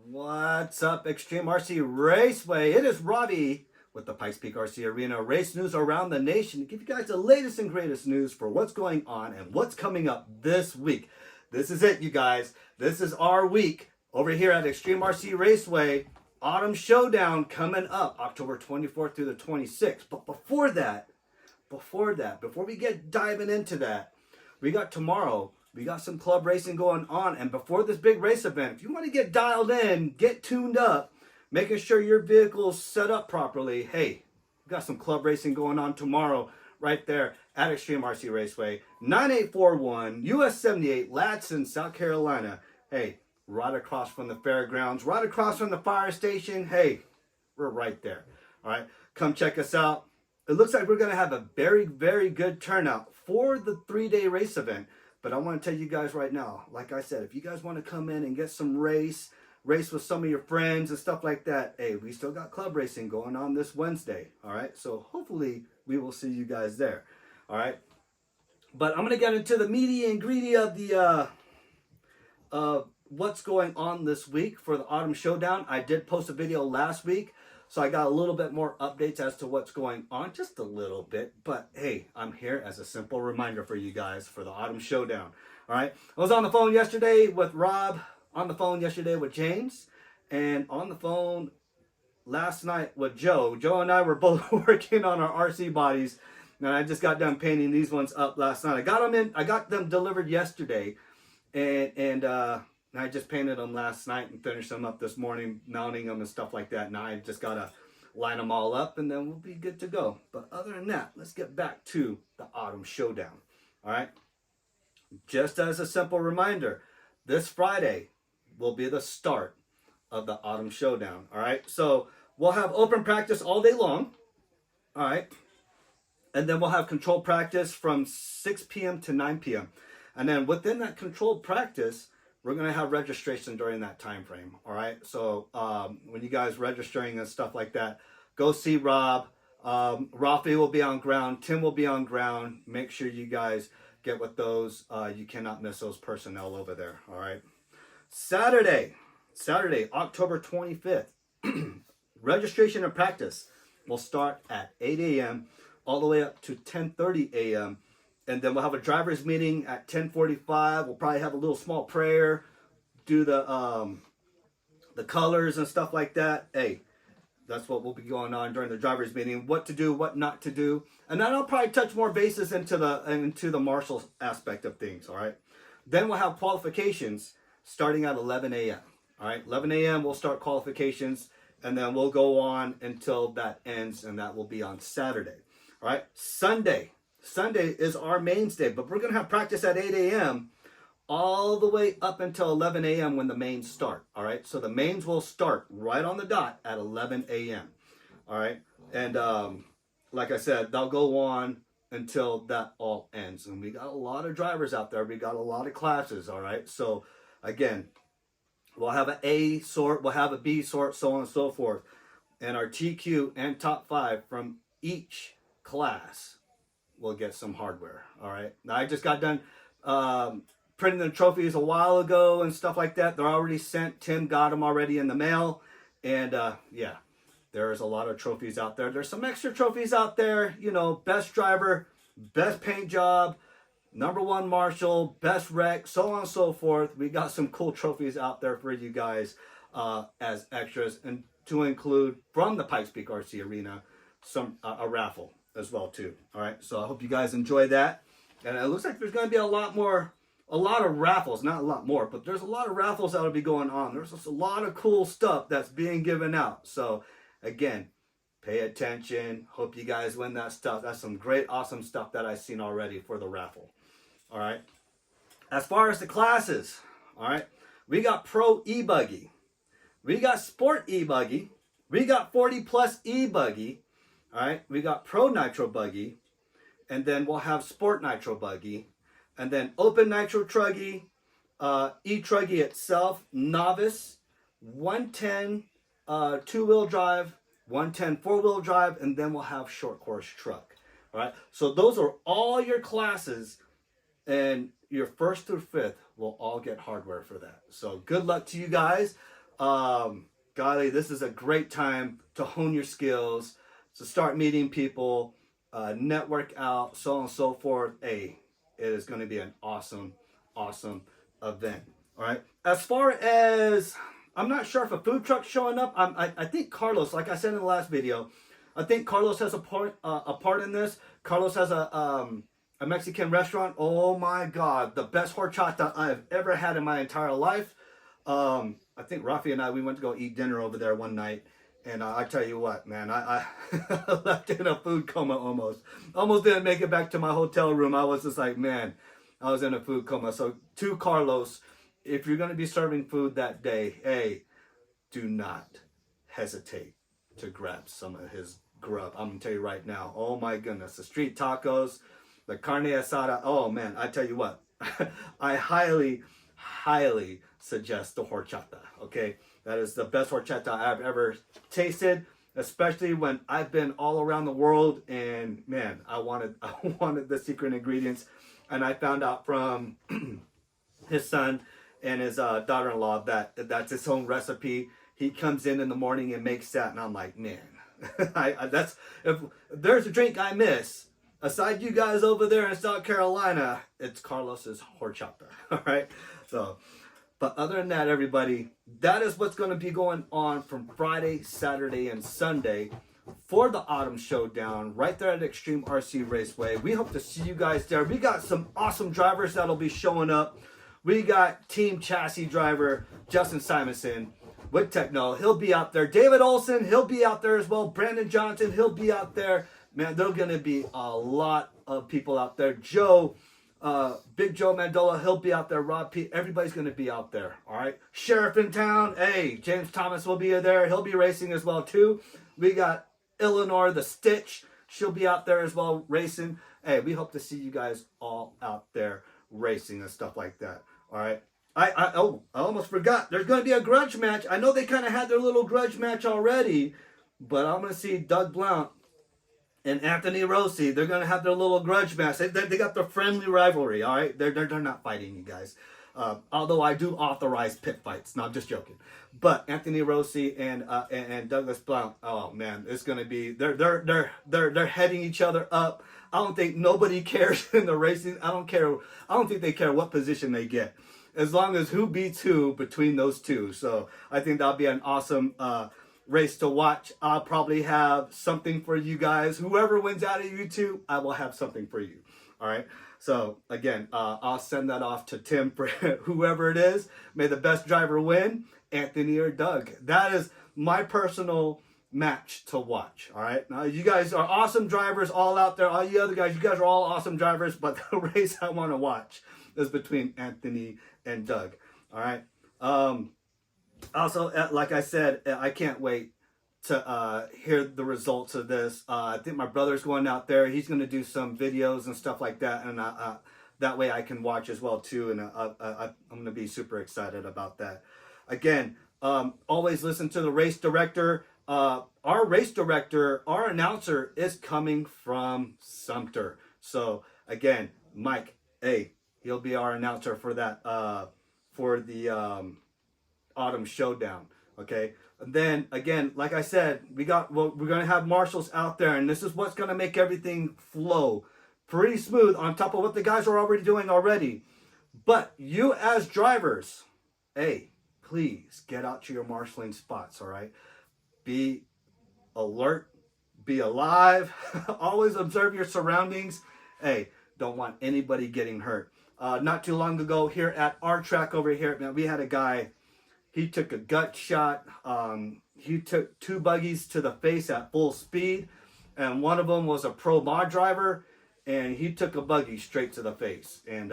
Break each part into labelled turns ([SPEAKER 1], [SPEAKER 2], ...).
[SPEAKER 1] What's up, Extreme RC Raceway? It is Robbie with the Pikes Peak RC Arena race news around the nation to give you guys the latest and greatest news for what's going on and what's coming up this week. This is it, you guys. This is our week over here at Extreme RC Raceway. Autumn Showdown coming up October 24th through the 26th. But before we get diving into that, we got tomorrow. We got some club racing going on, and before this big race event, if you want to get dialed in, get tuned up, making sure your vehicle's set up properly, hey, we got some club racing going on tomorrow right there at Extreme RC Raceway, 9841 US 78, Ladson, South Carolina. Hey, right across from the fairgrounds, right across from the fire station. Hey, we're right there. All right, come check us out. It looks like we're going to have a very, very good turnout for the 3-day race event. But I want to tell you guys right now, like I said, if you guys want to come in and get some race with some of your friends and stuff like that, hey, we still got club racing going on this Wednesday, all right? So hopefully we will see you guys there, all right? But I'm going to get into the meaty and greedy of the what's going on this week for the Autumn Showdown. I did post a video last week, so I got a little bit more updates as to what's going on, just a little bit. But hey, I'm here as a simple reminder for you guys for the Autumn Showdown. All right, I was on the phone yesterday with Rob, on the phone yesterday with James, and on the phone last night with Joe. Joe and I were both working on our RC bodies, and I just got done painting these ones up last night. I got them delivered yesterday, and I just painted them last night and finished them up this morning, mounting them and stuff like that. Now I just got to line them all up and then we'll be good to go. But other than that, let's get back to the Autumn Showdown. All right. Just as a simple reminder, this Friday will be the start of the Autumn Showdown. All right. So we'll have open practice all day long. All right. And then we'll have controlled practice from 6 p.m. to 9 p.m. And then within that controlled practice, we're going to have registration during that time frame, all right? So when you guys registering and stuff like that, go see Rob. Rafi will be on ground. Tim will be on ground. Make sure you guys get with those. You cannot miss those personnel over there, all right? Saturday, October 25th, registration and practice will start at 8 a.m. all the way up to 10:30 a.m., and then we'll have a driver's meeting at 10:45. We'll probably have a little small prayer, do the colors and stuff like that. Hey, that's what will be going on during the driver's meeting. What to do, what not to do, and then I'll probably touch more bases into the marshal aspect of things. All right. Then we'll have qualifications starting at 11 a.m. All right, 11 a.m. we'll start qualifications, and then we'll go on until that ends, and that will be on Saturday. All right, Sunday is our mainstay, but we're going to have practice at 8 a.m. all the way up until 11 a.m. when the mains start, all right? So the mains will start right on the dot at 11 a.m., all right? And like I said, they'll go on until that all ends. And we got a lot of drivers out there. We got a lot of classes, all right? So, again, we'll have an A sort, we'll have a B sort, so on and so forth. And our TQ and top 5 from each class will get some hardware, all right? Now, I just got done printing the trophies a while ago and stuff like that. They're already sent. Tim got them already in the mail. And, yeah, there's a lot of trophies out there. There's some extra trophies out there, you know, best driver, best paint job, #1 marshal, best wreck, so on and so forth. We got some cool trophies out there for you guys as extras, and to include from the Pikes Peak RC Arena, a raffle as well too. All right, so I hope you guys enjoy that. And it looks like there's going to be a lot of raffles, not a lot more, but there's a lot of raffles that'll be going on. There's just a lot of cool stuff that's being given out. So again, pay attention. Hope you guys win that stuff. That's some great, awesome stuff that I've seen already for the raffle. All right. As far as the classes, all right, we got Pro E-Buggy. We got Sport E-Buggy. We got 40 Plus E-Buggy. All right, we got Pro Nitro Buggy, and then we'll have Sport Nitro Buggy, and then Open Nitro Truggy, E-Truggy itself, Novice, 110 two-wheel drive, 110 four-wheel drive, and then we'll have Short Course Truck. All right, so those are all your classes, and your 1st through 5th will all get hardware for that. So good luck to you guys. Golly, this is a great time to hone your skills, to start meeting people, network out, so on and so forth. Hey, it is going to be an awesome, awesome event. All right. As far as, I'm not sure if a food truck's showing up. I think Carlos, like I said in the last video, I think Carlos has a part in this. Carlos has a Mexican restaurant. Oh my God, the best horchata I've ever had in my entire life. I think Rafi and we went to go eat dinner over there one night, and I tell you what, man, I left in a food coma almost didn't make it back to my hotel room. I was just like, man, I was in a food coma. So to Carlos, if you're gonna be serving food that day, hey, do not hesitate to grab some of his grub. I'm gonna tell you right now. Oh my goodness, the street tacos, the carne asada. Oh man, I tell you what, I highly suggest the horchata. Okay, that is the best horchata I've ever tasted, especially when I've been all around the world. And man, I wanted the secret ingredients, and I found out from his son and his daughter-in-law that that's his own recipe. He comes in the morning and makes that, and I'm like, man, that's, if there's a drink I miss, aside you guys over there in South Carolina, it's Carlos's horchata. All right, so. But other than that, everybody, that is what's going to be going on from Friday, Saturday, and Sunday for the Autumn Showdown right there at Extreme RC Raceway. We hope to see you guys there. We got some awesome drivers that'll be showing up. We got Team Chassis driver Justin Simonson with Techno. He'll be out there. David Olson, he'll be out there as well. Brandon Johnson, he'll be out there. Man, there's going to be a lot of people out there. Big Joe Mandola, he'll be out there. Rob P, everybody's going to be out there. All right. Sheriff in town. Hey, James Thomas will be there. He'll be racing as well, too. We got Eleanor the Stitch. She'll be out there as well, racing. Hey, we hope to see you guys all out there racing and stuff like that. All right. I almost forgot. There's going to be a grudge match. I know they kind of had their little grudge match already, but I'm going to see Doug Blount and Anthony Rossi. They're going to have their little grudge match. They got their friendly rivalry, all right? They're not fighting, you guys. Although I do authorize pit fights. No, I'm just joking. But Anthony Rossi and Douglas Blount, oh man, it's going to be, they're heading each other up. I don't think nobody cares in the racing. I don't think they care what position they get, as long as who beats who between those two. So I think that'll be an awesome race to watch. I'll probably have something for you guys. Whoever wins out of you two, I will have something for you. All right. So again, I'll send that off to Tim for whoever it is. May the best driver win, Anthony or Doug. That is my personal match to watch. All right. Now you guys are awesome drivers all out there. All you other guys, you guys are all awesome drivers. But the race I want to watch is between Anthony and Doug. All right. Also, like I said, I can't wait to hear the results of this. I think my brother's going out there. He's going to do some videos and stuff like that, and that way I can watch as well too. And I'm going to be super excited about that. Again, always listen to the race director. Our race director, our announcer is coming from Sumter. So again, Mike, hey, he'll be our announcer for that for the Autumn Showdown. Okay. And then again, like I said, we're going to have marshals out there, and this is what's going to make everything flow pretty smooth on top of what the guys are already doing already. But you as drivers, hey, please get out to your marshaling spots. All right. Be alert, be alive, always observe your surroundings. Hey, don't want anybody getting hurt. Not too long ago here at our track over here, man, we had a guy. He took a gut shot. He took 2 buggies to the face at full speed, and one of them was a pro mod driver, and he took a buggy straight to the face. And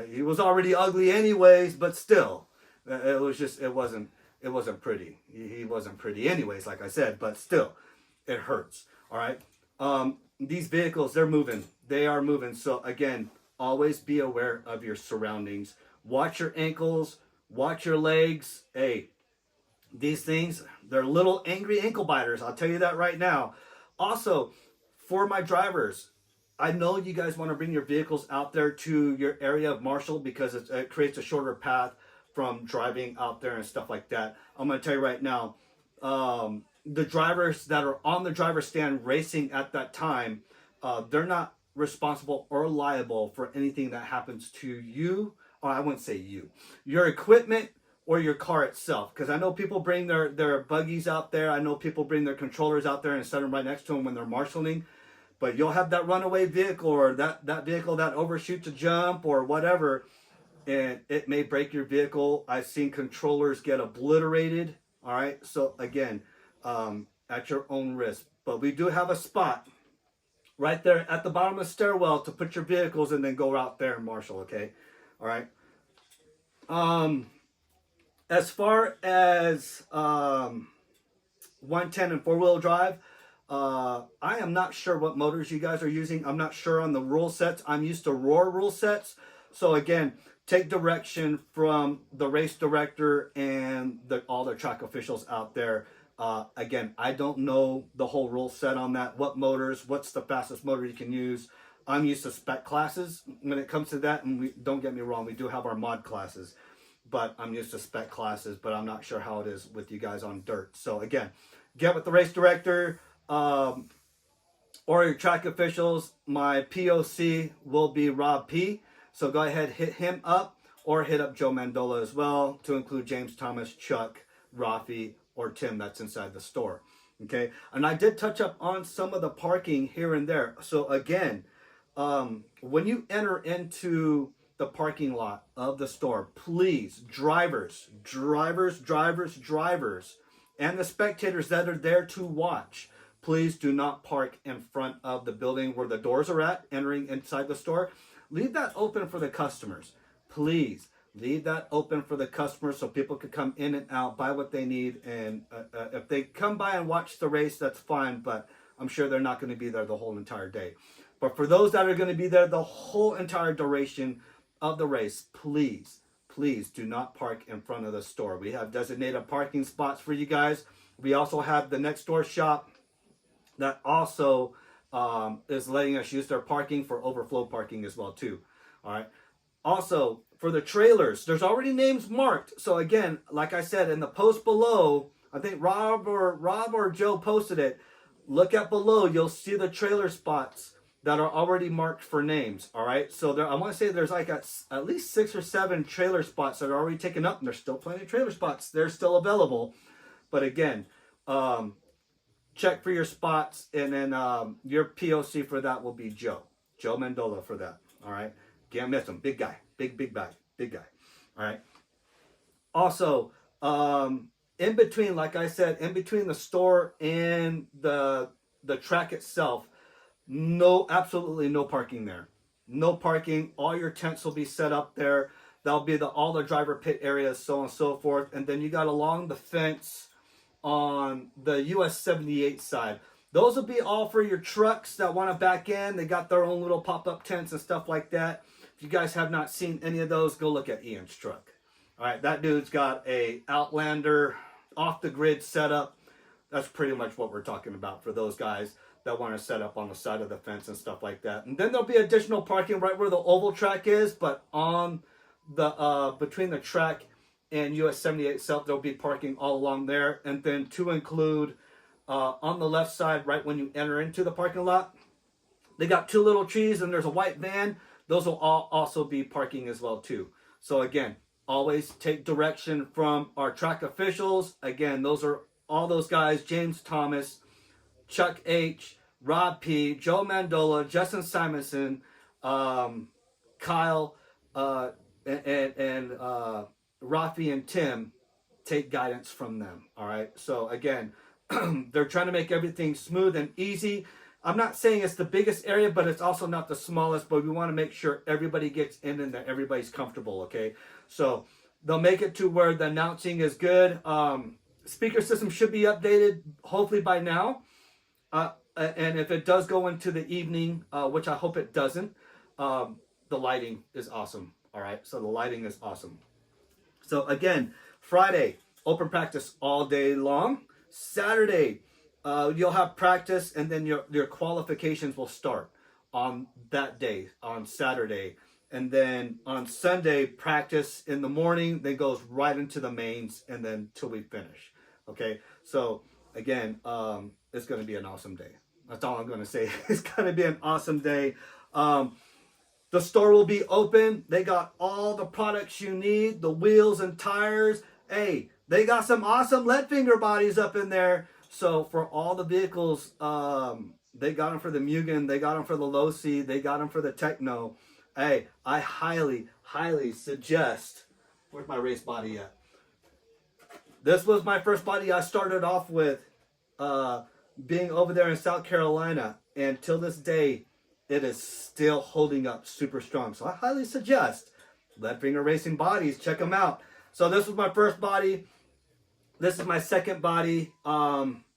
[SPEAKER 1] he was already ugly anyways, but still, it wasn't pretty. He wasn't pretty anyways, like I said, but still, it hurts. All right. These vehicles, they're moving. They are moving. So again, always be aware of your surroundings. Watch your ankles. Watch your legs. Hey, these things, they're little angry ankle biters. I'll tell you that right now. Also, for my drivers, I know you guys want to bring your vehicles out there to your area of marshal because it creates a shorter path from driving out there and stuff like that. I'm going to tell you right now, the drivers that are on the driver's stand racing at that time, they're not responsible or liable for anything that happens to you, or I wouldn't say you, your equipment or your car itself. Because I know people bring their buggies out there. I know people bring their controllers out there and set them right next to them when they're marshaling. But you'll have that runaway vehicle or that vehicle that overshoots a jump or whatever, and it may break your vehicle. I've seen controllers get obliterated. All right. So again, at your own risk. But we do have a spot right there at the bottom of the stairwell to put your vehicles and then go out there and marshal. Okay. All right. As far as 110 and four-wheel drive, I am not sure what motors you guys are using. I'm not sure on the rule sets. I'm used to Roar rule sets. So again, take direction from the race director and all the track officials out there. Again, I don't know the whole rule set on that. What motors, what's the fastest motor you can use. I'm used to spec classes when it comes to that. And don't get me wrong, we do have our mod classes. But I'm used to spec classes, but I'm not sure how it is with you guys on dirt. So again, get with the race director, or your track officials. My POC will be Rob P. So go ahead, hit him up, or hit up Joe Mandola as well, to include James Thomas, Chuck, Rafi, or Tim that's inside the store. Okay, and I did touch up on some of the parking here and there. So again, when you enter into the parking lot of the store, please, drivers, and the spectators that are there to watch, please do not park in front of the building where the doors are at, entering inside the store. Leave that open for the customers. Please, leave that open for the customers so people can come in and out, buy what they need. And if they come by and watch the race, that's fine, but I'm sure they're not going to be there the whole entire day. But for those that are going to be there the whole entire duration of the race, please do not park in front of the store. We have designated parking spots for you guys. We also have the next door shop that also is letting us use their parking for overflow parking as well too. All right. Also, for the trailers, there's already names marked. So again, like I said in the post below, I think Rob or Joe posted it. Look at below, you'll see the trailer spots that are already marked for names. All right. So there, I want to say there's like at least 6 or 7 trailer spots that are already taken up, and there's still plenty of trailer spots. They're still available. But again, check for your spots, and then your POC for that will be Joe Mandola for that. All right. Can't miss him. Big guy. Big guy. All right. Also, in between, like I said, in between the store and the track itself, absolutely no parking there. No parking. All your tents will be set up there. That'll be all the driver pit areas, so on and so forth. And then you got along the fence on the US 78 side. Those will be all for your trucks that want to back in. They got their own little pop-up tents and stuff like that. If you guys have not seen any of those, go look at Ian's truck. All right, that dude's got a Outlander off-the-grid setup. That's pretty much what we're talking about for those guys that want to set up on the side of the fence and stuff like that. And then there'll be additional parking right where the oval track is, but on the between the track and US 78 itself, there'll be parking all along there. And then to include on the left side, right when you enter into the parking lot, they got 2 little trees and there's a white van. Those will all also be parking as well too. So again, always take direction from our track officials. Again, those are all those guys: James Thomas, Chuck H, Rob P, Joe Mandola, Justin Simonson, Kyle, and Rafi and Tim. Take guidance from them. All right. So again, they're trying to make everything smooth and easy. I'm not saying it's the biggest area, but it's also not the smallest. But we want to make sure everybody gets in and that everybody's comfortable. Okay. So they'll make it to where the announcing is good. Speaker system should be updated hopefully by now. And if it does go into the evening, which I hope it doesn't, the lighting is awesome. All right. So the lighting is awesome. So again, Friday, open practice all day long. Saturday, you'll have practice, and then your qualifications will start on that day, on Saturday. and then on Sunday practice in the morning, then goes right into the mains, and then till we finish. Okay, so again, it's going to be an awesome day. That's all I'm going to say. It's going to be an awesome day. The store will be open. They got all the products you need, the wheels and tires. Hey, they got some awesome lead finger bodies up in there. So for all the vehicles, they got them for the Mugen, they got them for the Losi, they got them for the Techno. Hey, I highly, highly suggest. Where's my race body at? This was my first body I started off with, being over there in South Carolina, and till this day, it is still holding up super strong. So I highly suggest Lead Finger Racing Bodies. Check them out. So this was my first body. This is my second body.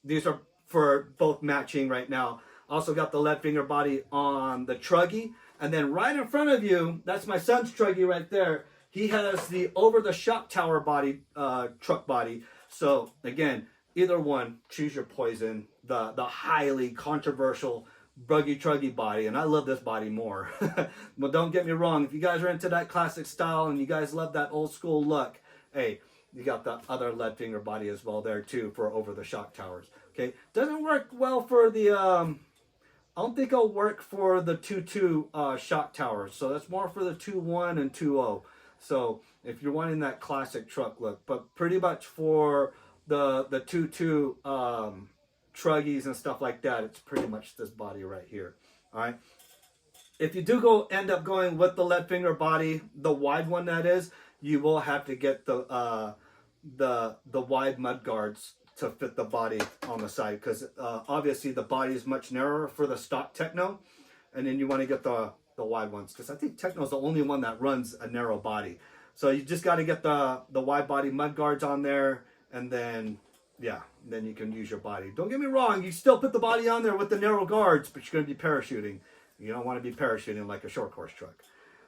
[SPEAKER 1] These are for both matching right now. Also got the Lead Finger body on the Truggy. And then right in front of you, that's my son's Truggy right there. He has the over the shock tower body, truck body. So again, either one, choose your poison. The highly controversial Buggy Truggy body, and I love this body more. But don't get me wrong, if you guys are into that classic style and you guys love that old school look, hey, you got the other Lead Finger body as well there too for over the shock towers. Okay, doesn't work well for the I don't think it'll work for the 2.2 shock towers, so that's more for the 2.1 and 2.0. So if you're wanting that classic truck look, but pretty much for the 2.2 Truggies and stuff like that, it's pretty much this body right here. All right, if you do end up going with the Lead Finger body, the wide one that is, you will have to get the wide mud guards to fit the body on the side, because obviously the body is much narrower for the stock Techno, and then you want to get the wide ones, because I think Techno is the only one that runs a narrow body. So you just got to get the wide body mud guards on there, and then yeah, then you can use your body. Don't get me wrong, you still put the body on there with the narrow guards, but you're going to be parachuting. You don't want to be parachuting like a short course truck.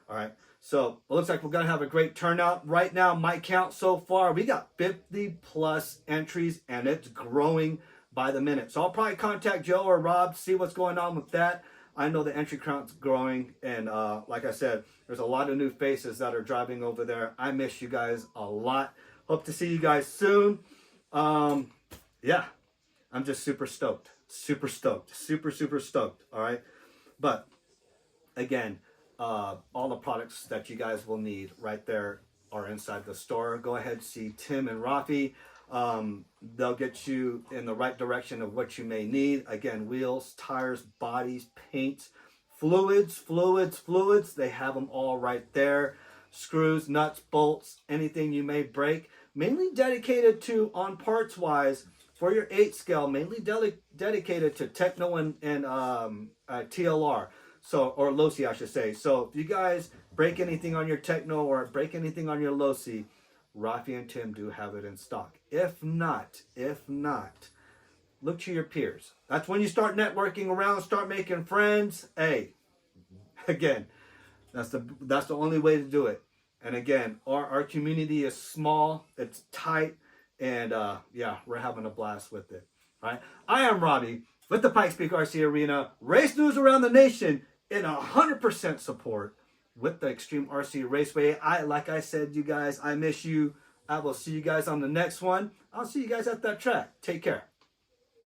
[SPEAKER 1] All right, so it looks like we're going to have a great turnout. Right now, my count so far, we got 50 plus entries, and it's growing by the minute. So I'll probably contact Joe or Rob, see what's going on with that. I know the entry count's growing, and like I said, there's a lot of new faces that are driving over there. I miss you guys a lot. Hope to see you guys soon. Yeah, I'm just super stoked. Super stoked. Super stoked. All right. But again, all the products that you guys will need right there are inside the store. Go ahead, see Tim and Rafi. They'll get you in the right direction of what you may need. Again, wheels, tires, bodies, paints, fluids. They have them all right there. Screws, nuts, bolts, anything you may break. Mainly dedicated to, on parts wise, for your 8 scale, mainly dedicated to Techno and TLR. So, or Losi, I should say. So if you guys break anything on your Techno or break anything on your Losi, Rafi and Tim do have it in stock. If not, look to your peers. That's when you start networking around, start making friends. Hey, again, that's the only way to do it. And again, our community is small, it's tight, and yeah, we're having a blast with it. All right, I am Robbie with the Pikes Peak RC Arena. Race news around the nation in 100% support with the Extreme RC Raceway. Like I said, you guys, I miss you. I will see you guys on the next one. I'll see you guys at that track. Take care.